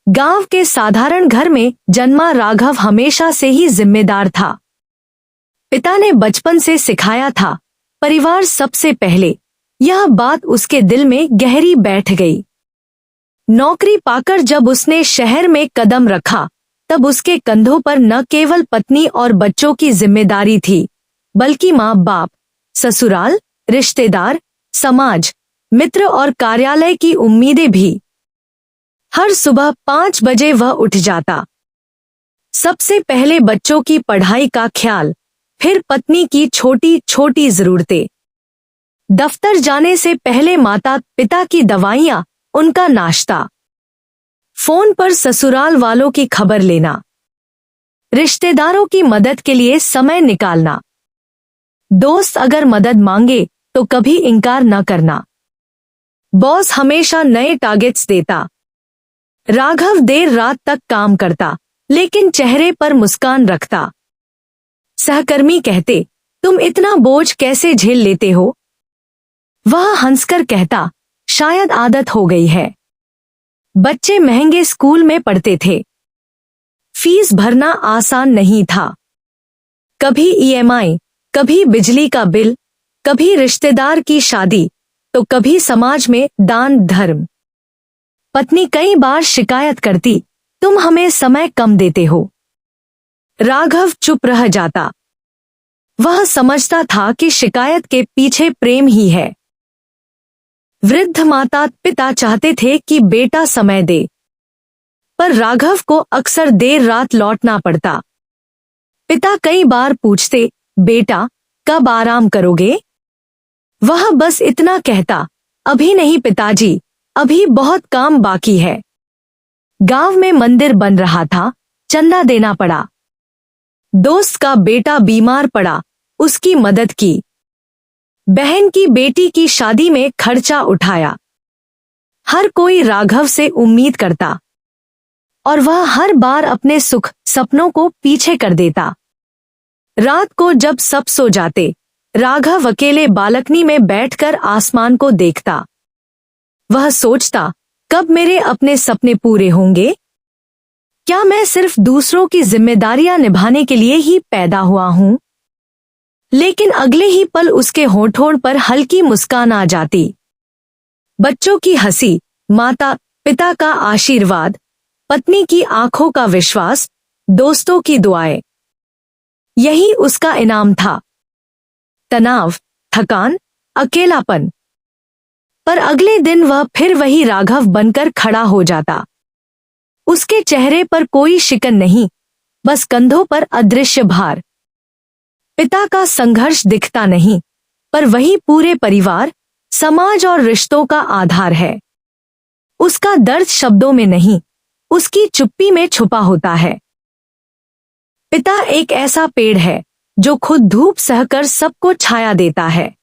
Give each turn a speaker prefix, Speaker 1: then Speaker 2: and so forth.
Speaker 1: गांव के साधारण घर में जन्मा राघव हमेशा से ही जिम्मेदार था। पिता ने बचपन से सिखाया था, परिवार सबसे पहले। यह बात उसके दिल में गहरी बैठ गई। नौकरी पाकर जब उसने शहर में कदम रखा, तब उसके कंधों पर न केवल पत्नी और बच्चों की जिम्मेदारी थी, बल्कि माँ बाप, ससुराल, रिश्तेदार, समाज, मित्र और कार्यालय की उम्मीदें भी। हर सुबह 5 बजे वह उठ जाता। सबसे पहले बच्चों की पढ़ाई का ख्याल, फिर पत्नी की छोटी छोटी जरूरतें। दफ्तर जाने से पहले माता पिता की दवाइयाँ, उनका नाश्ता। फोन पर ससुराल वालों की खबर लेना, रिश्तेदारों की मदद के लिए समय निकालना। दोस्त अगर मदद मांगे तो कभी इनकार न करना। बॉस हमेशा नए टारगेट्स देता। राघव देर रात तक काम करता, लेकिन चेहरे पर मुस्कान रखता। सहकर्मी कहते, तुम इतना बोझ कैसे झेल लेते हो? वह हंसकर कहता, शायद आदत हो गई है। बच्चे महंगे स्कूल में पढ़ते थे। फीस भरना आसान नहीं था। कभी ईएमआई, कभी बिजली का बिल, कभी रिश्तेदार की शादी, तो कभी समाज में दान धर्म। पत्नी कई बार शिकायत करती, तुम हमें समय कम देते हो। राघव चुप रह जाता। वह समझता था कि शिकायत के पीछे प्रेम ही है। वृद्ध माता पिता चाहते थे कि बेटा समय दे, पर राघव को अक्सर देर रात लौटना पड़ता। पिता कई बार पूछते, बेटा कब आराम करोगे? वह बस इतना कहता, अभी नहीं पिताजी, अभी बहुत काम बाकी है। गांव में मंदिर बन रहा था, चंदा देना पड़ा। दोस्त का बेटा बीमार पड़ा, उसकी मदद की। बहन की बेटी की शादी में खर्चा उठाया। हर कोई राघव से उम्मीद करता, और वह हर बार अपने सुख सपनों को पीछे कर देता। रात को जब सब सो जाते, राघव अकेले बालकनी में बैठकर आसमान को देखता। वह सोचता, कब मेरे अपने सपने पूरे होंगे? क्या मैं सिर्फ दूसरों की जिम्मेदारियां निभाने के लिए ही पैदा हुआ हूं? लेकिन अगले ही पल उसके होठों पर हल्की मुस्कान आ जाती। बच्चों की हंसी, माता पिता का आशीर्वाद, पत्नी की आंखों का विश्वास, दोस्तों की दुआएं। यही उसका इनाम था। तनाव, थकान, अकेलापन। पर अगले दिन वह फिर वही राघव बनकर खड़ा हो जाता। उसके चेहरे पर कोई शिकन नहीं, बस कंधों पर अदृश्य भार। पिता का संघर्ष दिखता नहीं, पर वही पूरे परिवार, समाज और रिश्तों का आधार है। उसका दर्द शब्दों में नहीं, उसकी चुप्पी में छुपा होता है। पिता एक ऐसा पेड़ है जो खुद धूप सहकर सबको छाया देता है।